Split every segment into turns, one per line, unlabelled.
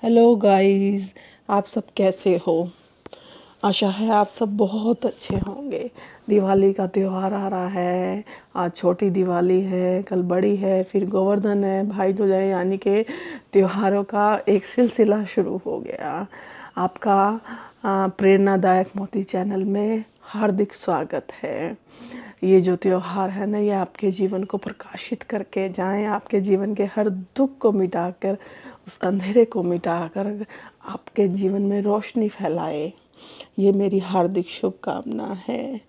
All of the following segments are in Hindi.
हेलो गाइस, आप सब कैसे हो। आशा है आप सब बहुत अच्छे होंगे। दिवाली का त्यौहार आ रहा है। आज छोटी दिवाली है, कल बड़ी है, फिर गोवर्धन है, भाई दूज है, यानी कि त्योहारों का एक सिलसिला शुरू हो गया। आपका प्रेरणादायक मोती चैनल में हार्दिक स्वागत है। ये जो त्योहार है ना, ये आपके जीवन को प्रकाशित करके जाएं, आपके जीवन के हर दुख को मिटाकर, उस अंधेरे को मिटाकर आपके जीवन में रोशनी फैलाए। ये मेरी हार्दिक शुभकामना है।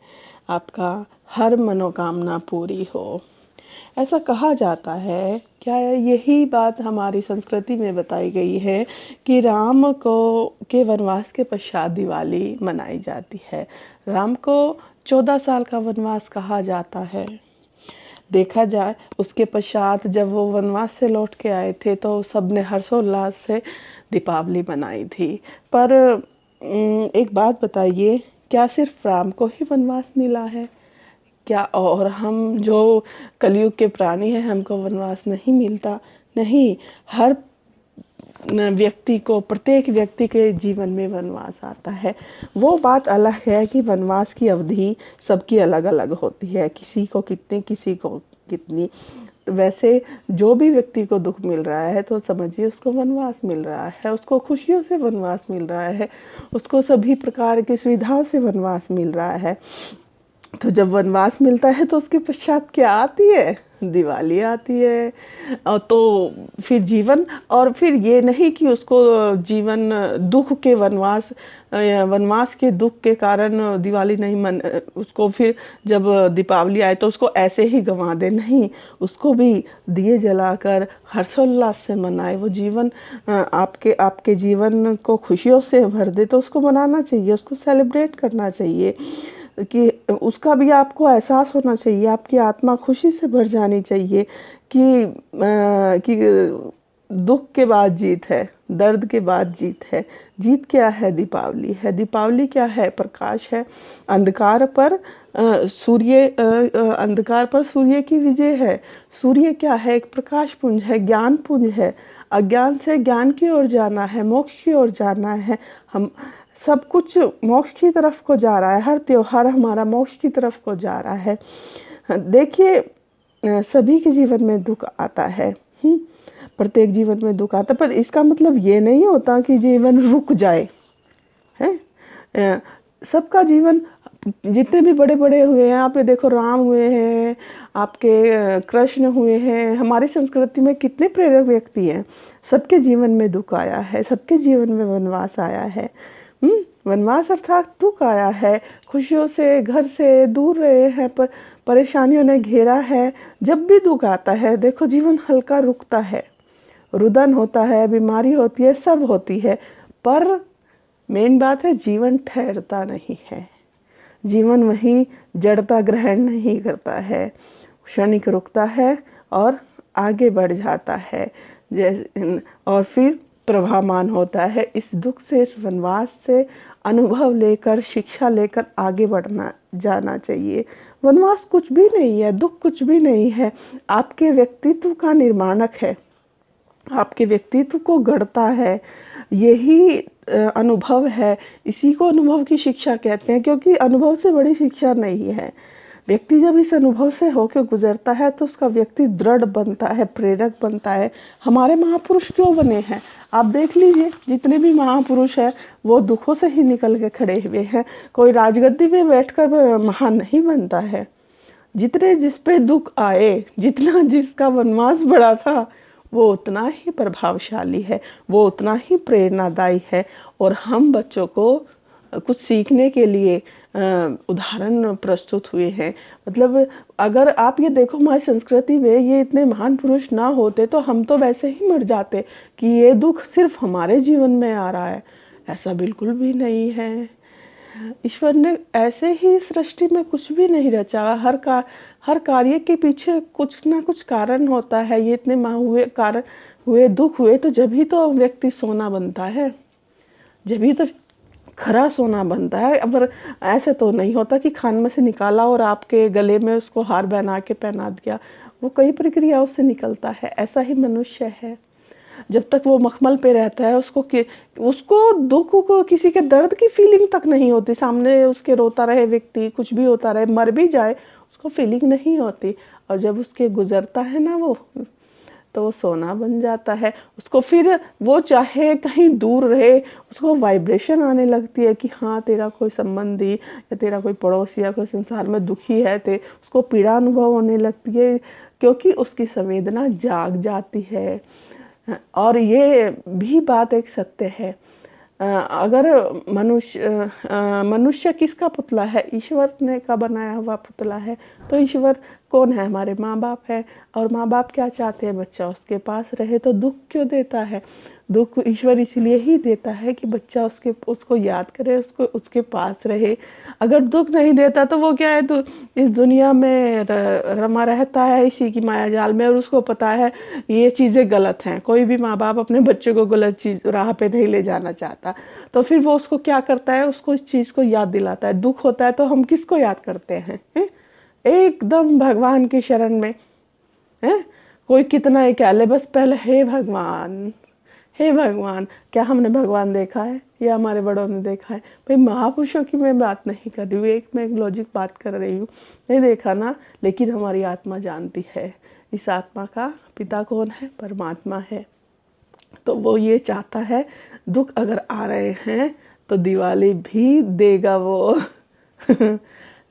आपका हर मनोकामना पूरी हो। ऐसा कहा जाता है, क्या यही बात हमारी संस्कृति में बताई गई है कि राम को के वनवास के पश्चात दिवाली मनाई जाती है। राम को 14 साल का वनवास कहा जाता है। देखा जाए, उसके पश्चात जब वो वनवास से लौट के आए थे तो सबने हर्षोल्लास से दीपावली मनाई थी। पर एक बात बताइए, क्या सिर्फ राम को ही वनवास मिला है क्या? और हम जो कलयुग के प्राणी हैं, हमको वनवास नहीं मिलता? नहीं, हर व्यक्ति को, प्रत्येक व्यक्ति के जीवन में वनवास आता है। वो बात अलग है कि वनवास की अवधि सबकी अलग अलग होती है, किसी को कितनी, किसी को कितनी। वैसे जो भी व्यक्ति को दुख मिल रहा है तो समझिए उसको वनवास मिल रहा है, उसको खुशियों से वनवास मिल रहा है, उसको सभी प्रकार की सुविधाओं से वनवास मिल रहा है। तो जब वनवास मिलता है तो उसके पश्चात क्या आती है? दिवाली आती है। तो फिर जीवन, और फिर ये नहीं कि उसको जीवन दुख के वनवास के दुख के कारण दिवाली नहीं उसको फिर जब दीपावली आए तो उसको ऐसे ही गंवा दे। नहीं, उसको भी दिए जलाकर हर्षोल्लास से मनाए। वो जीवन आपके जीवन को खुशियों से भर दे तो उसको मनाना चाहिए, उसको सेलिब्रेट करना चाहिए। कि उसका भी आपको एहसास होना चाहिए, आपकी आत्मा खुशी से भर जानी चाहिए कि दुख के बाद जीत है, दर्द के बाद जीत है। जीत क्या है? दीपावली है। दीपावली क्या है? प्रकाश है। अंधकार पर अंधकार पर सूर्य की विजय है। सूर्य क्या है? एक प्रकाश पुंज है, ज्ञान पुंज है। अज्ञान से ज्ञान की ओर जाना है, मोक्ष की ओर जाना है। हम सब कुछ मोक्ष की तरफ को जा रहा है। हर त्योहार हमारा मोक्ष की तरफ को जा रहा है। देखिए, सभी के जीवन में दुख आता है। प्रत्येक जीवन में दुख आता है, पर इसका मतलब ये नहीं होता कि जीवन रुक जाए है। सबका जीवन, जितने भी बड़े बड़े हुए हैं, आप ये देखो, राम हुए हैं, आपके कृष्ण हुए हैं, हमारी संस्कृति में कितने प्रेरक व्यक्ति हैं। सबके जीवन में दुख आया है, सबके जीवन में वनवास आया है। वनवास अर्थात दुख आया है। खुशियों से, घर से दूर रहे हैं, पर परेशानियों ने घेरा है। जब भी दुख आता है, देखो, जीवन हल्का रुकता है, रुदन होता है, बीमारी होती है, सब होती है, पर मेन बात है, जीवन ठहरता नहीं है। जीवन वही जड़ता ग्रहण नहीं करता है, क्षणिक रुकता है और आगे बढ़ जाता है। और फिर प्रभावमान होता है। इस दुख से, इस वनवास से अनुभव लेकर, शिक्षा लेकर आगे बढ़ना जाना चाहिए। वनवास कुछ भी नहीं है, दुख कुछ भी नहीं है, आपके व्यक्तित्व का निर्माणक है, आपके व्यक्तित्व को गढ़ता है। यही अनुभव है। इसी को अनुभव की शिक्षा कहते हैं, क्योंकि अनुभव से बड़ी शिक्षा नहीं है। व्यक्ति जब इस अनुभव से होकर गुजरता है तो उसका व्यक्ति दृढ़ बनता है, प्रेरक बनता है। हमारे महापुरुष क्यों बने हैं? आप देख लीजिए, जितने भी महापुरुष हैं वो दुखों से ही निकल के खड़े हुए हैं। कोई राजगद्दी में बैठकर महान नहीं बनता है। जितने जिस पे दुख आए, जितना जिसका वनवास बड़ा था, वो उतना ही प्रभावशाली है, वो उतना ही प्रेरणादायी है। और हम बच्चों को कुछ सीखने के लिए उदाहरण प्रस्तुत हुए हैं। मतलब अगर आप ये देखो, हमारी संस्कृति में ये इतने महान पुरुष ना होते तो हम तो वैसे ही मर जाते कि ये दुख सिर्फ हमारे जीवन में आ रहा है। ऐसा बिल्कुल भी नहीं है। ईश्वर ने ऐसे ही सृष्टि में कुछ भी नहीं रचा। हर कार्य के पीछे कुछ ना कुछ कारण होता है। ये इतने कारण हुए, दुख हुए, तो जब ही तो व्यक्ति सोना बनता है, जब ही तो खरा सोना बनता है। अब ऐसे तो नहीं होता कि खान में से निकाला और आपके गले में उसको हार बना के पहना दिया। वो कई प्रक्रियाओं से निकलता है। ऐसा ही मनुष्य है। जब तक वो मखमल पे रहता है उसको दुख को, किसी के दर्द की फीलिंग तक नहीं होती। सामने उसके रोता रहे व्यक्ति, कुछ भी होता रहे, मर भी जाए, उसको फीलिंग नहीं होती। और जब उसके गुजरता है ना वो, तो वो सोना बन जाता है। उसको फिर वो चाहे कहीं दूर रहे, उसको वाइब्रेशन आने लगती है कि हाँ तेरा कोई संबंधी या तेरा कोई पड़ोसी या कोई संसार में दुखी है, उसको पीड़ा अनुभव होने लगती है, क्योंकि उसकी संवेदना जाग जाती है। और ये भी बात एक सत्य है, अगर मनुष्य किसका पुतला है? ईश्वर ने का बनाया हुआ पुतला है। तो ईश्वर कौन है? हमारे माँ बाप है। और माँ बाप क्या चाहते हैं? बच्चा उसके पास रहे। तो दुख क्यों देता है? दुख ईश्वर इसलिए ही देता है कि बच्चा उसको याद करे, उसके पास रहे। अगर दुख नहीं देता तो वो क्या है, तो इस दुनिया में रमा रहता है इसी की माया जाल में, और उसको पता है ये चीज़ें गलत हैं। कोई भी माँ बाप अपने बच्चे को गलत चीज़ राह पे नहीं ले जाना चाहता। तो फिर वो उसको क्या करता है? उसको इस चीज़ को याद दिलाता है। दुख होता है तो हम किसको याद करते हैं? एकदम भगवान की शरण में है। कोई कितना ही कह ले, बस पहले हे भगवान, हे भगवान। क्या हमने भगवान देखा है या हमारे बड़ों ने देखा है? भाई महापुरुषों की मैं बात नहीं कर रही हूँ, मैं एक लॉजिक बात कर रही हूँ। नहीं देखा ना, लेकिन हमारी आत्मा जानती है। इस आत्मा का पिता कौन है? परमात्मा है। तो वो ये चाहता है, दुख अगर आ रहे हैं तो दिवाली भी देगा वो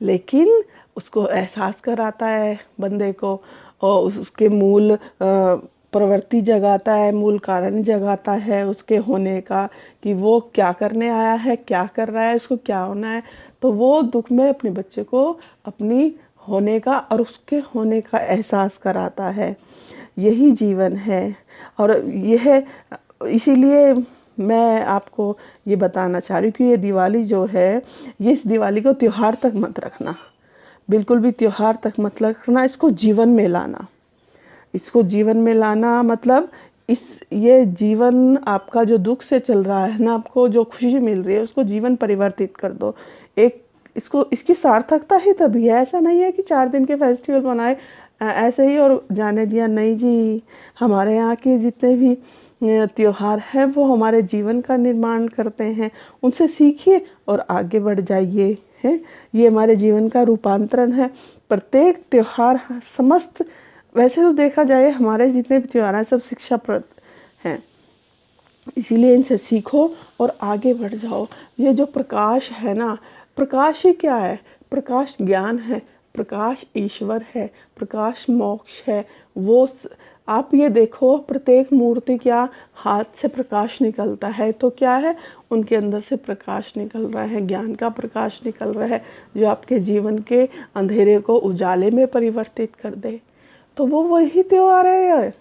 लेकिन उसको एहसास कराता है बंदे को, और उसके मूल प्रवृत्ति जगाता है, मूल कारण जगाता है उसके होने का, कि वो क्या करने आया है, क्या कर रहा है, उसको क्या होना है। तो वो दुख में अपने बच्चे को अपनी होने का और उसके होने का एहसास कराता है। यही जीवन है। और यह इसीलिए मैं आपको ये बताना चाह रही हूँ कि ये दिवाली जो है, ये इस दिवाली को त्योहार तक मत रखना, बिल्कुल भी त्योहार तक मत रखना। इसको जीवन में लाना, इसको जीवन में लाना मतलब ये जीवन आपका जो दुख से चल रहा है ना, आपको जो खुशी मिल रही है उसको जीवन परिवर्तित कर दो। इसकी सार्थकता ही तभी है। ऐसा नहीं है कि 4 दिन के फेस्टिवल बनाए ऐसे ही और जाने दिया। नहीं जी, हमारे यहाँ के जितने भी त्योहार हैं वो हमारे जीवन का निर्माण करते हैं। उनसे सीखिए और आगे बढ़ जाइए। हैं, ये हमारे जीवन का रूपांतरण है। प्रत्येक त्योहार समस्त, वैसे तो देखा जाए हमारे जितने भी त्योहार हैं सब शिक्षाप्रद हैं, इसीलिए इनसे सीखो और आगे बढ़ जाओ। ये जो प्रकाश है ना, प्रकाश ही क्या है? प्रकाश ज्ञान है, प्रकाश ईश्वर है, प्रकाश मोक्ष है। वो आप ये देखो, प्रत्येक मूर्ति क्या हाथ से प्रकाश निकलता है, तो क्या है? उनके अंदर से प्रकाश निकल रहा है, ज्ञान का प्रकाश निकल रहा है, जो आपके जीवन के अंधेरे को उजाले में परिवर्तित कर दे। तो वो वही त्योहार है।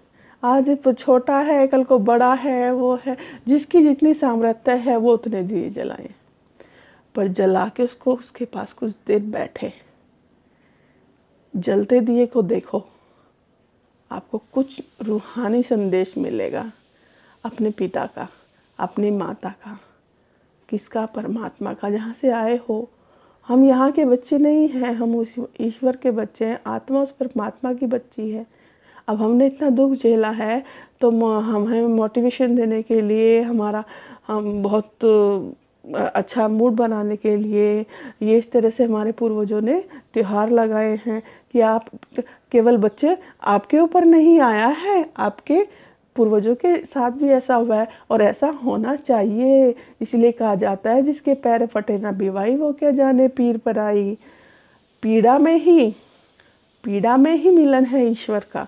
आज छोटा है, कल को बड़ा है, वो है। जिसकी जितनी सामर्थ्य है वो उतने दिए जलाएं, पर जला के उसके पास कुछ देर बैठे, जलते दिए को देखो, आपको कुछ रूहानी संदेश मिलेगा अपने पिता का, अपनी माता का, किसका? परमात्मा का, जहाँ से आए हो। हम यहाँ के बच्चे नहीं हैं, हम उस ईश्वर के बच्चे हैं। आत्मा उस परमात्मा की बच्ची है। अब हमने इतना दुख झेला है, तो हमें मोटिवेशन देने के लिए, हम बहुत अच्छा मूड बनाने के लिए ये इस तरह से हमारे पूर्वजों ने त्योहार लगाए हैं कि आप केवल बच्चे, आपके ऊपर नहीं आया है, आपके पूर्वजों के साथ भी ऐसा हुआ है और ऐसा होना चाहिए। इसलिए कहा जाता है, जिसके पैर फटे ना बिवाई वो क्या जाने पीर पर आई। पीड़ा में ही मिलन है ईश्वर का।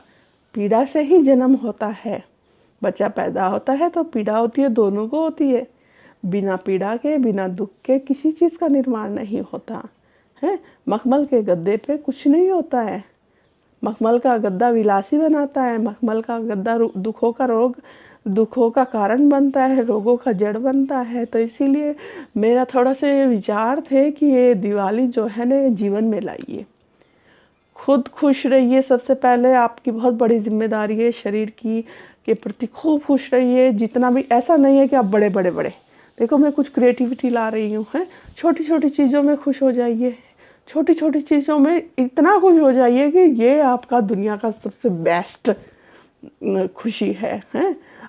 पीड़ा से ही जन्म होता है। बच्चा पैदा होता है तो पीड़ा होती है, दोनों को होती है। बिना पीड़ा के, बिना दुख के किसी चीज़ का निर्माण नहीं होता है। मखमल के गद्दे पे कुछ नहीं होता है। मखमल का गद्दा विलासी बनाता है, मखमल का गद्दा दुखों का कारण बनता है, रोगों का जड़ बनता है। तो इसीलिए मेरा थोड़ा सा ये विचार थे कि ये दिवाली जो है ना, जीवन में लाइए, खुद खुश रहिए। सबसे पहले आपकी बहुत बड़ी जिम्मेदारी है शरीर के प्रति, खूब खुश रहिए। जितना भी, ऐसा नहीं है कि आप बड़े देखो, मैं कुछ क्रिएटिविटी ला रही हूँ, है। छोटी छोटी चीज़ों में खुश हो जाइए, छोटी छोटी चीज़ों में इतना खुश हो जाइए कि ये आपका दुनिया का सबसे बेस्ट खुशी है।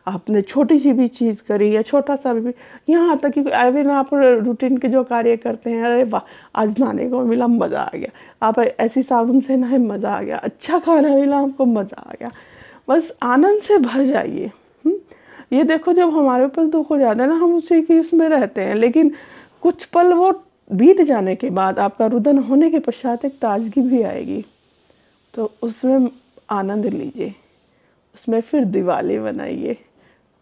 आपने छोटी सी भी चीज़ करी या छोटा सा भी, यहाँ तक कि इवन आप रूटीन के जो कार्य करते हैं, अरे वाह आज नहाने को मिला मज़ा आ गया, आप ऐसी साबुन से नहाए मज़ा आ गया, अच्छा खाना मिला आपको मज़ा आ गया, बस आनंद से भर जाइए। ये देखो जब हमारे ऊपर दुख हो जाता है ना, हम उसी की उसमें रहते हैं, लेकिन कुछ पल वो बीत जाने के बाद आपका रुदन होने के पश्चात एक ताजगी भी आएगी, तो उसमें आनंद लीजिए, उसमें फिर दिवाली बनाइए,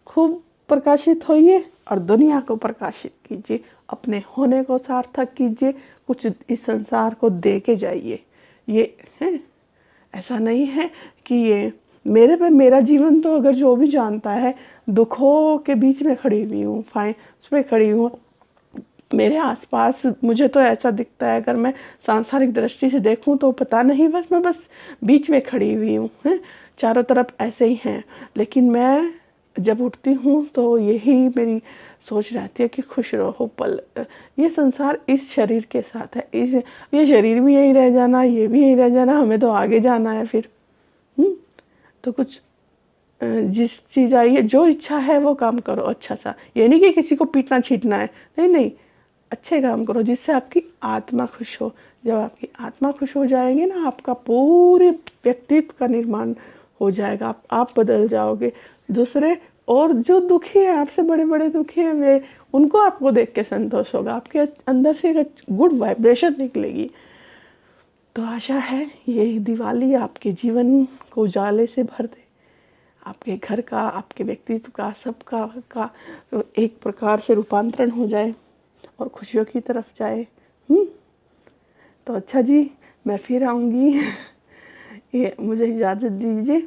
खूब प्रकाशित होइए और दुनिया को प्रकाशित कीजिए, अपने होने को सार्थक कीजिए, कुछ इस संसार को दे के जाइए। ये है, ऐसा नहीं है कि ये मेरे पे, मेरा जीवन तो अगर जो भी जानता है, दुखों के बीच में खड़ी हुई हूँ, फाइन उसमें खड़ी हूँ, मेरे आसपास मुझे तो ऐसा दिखता है, अगर मैं सांसारिक दृष्टि से देखूं तो पता नहीं, बस मैं बस बीच में खड़ी हुई हूँ, हैं चारों तरफ ऐसे ही हैं, लेकिन मैं जब उठती हूँ तो यही मेरी सोच रहती है कि खुश रहो पल, ये संसार इस शरीर के साथ है, ये शरीर भी यही रह जाना, ये भी यही रह जाना, हमें तो आगे जाना है फिर। तो कुछ जिस चीज़ आई है, जो इच्छा है वो काम करो अच्छा सा, ये नहीं कि किसी को पीटना छीटना है, नहीं नहीं, अच्छे काम करो जिससे आपकी आत्मा खुश हो। जब आपकी आत्मा खुश हो जाएगी ना, आपका पूरे व्यक्तित्व का निर्माण हो जाएगा, आप बदल जाओगे। दूसरे और जो दुखी है, आपसे बड़े बड़े दुखी हैं, वे उनको आपको देख के संतोष होगा, आपके अंदर से एक गुड वाइब्रेशन निकलेगी। तो आशा है ये दिवाली आपके जीवन को उजाले से भर दे, आपके घर का, आपके व्यक्तित्व का, सबका एक प्रकार से रूपांतरण हो जाए और खुशियों की तरफ जाए। तो अच्छा जी, मैं फिर आऊँगी। ये मुझे इजाज़त दीजिए,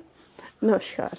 नमस्कार।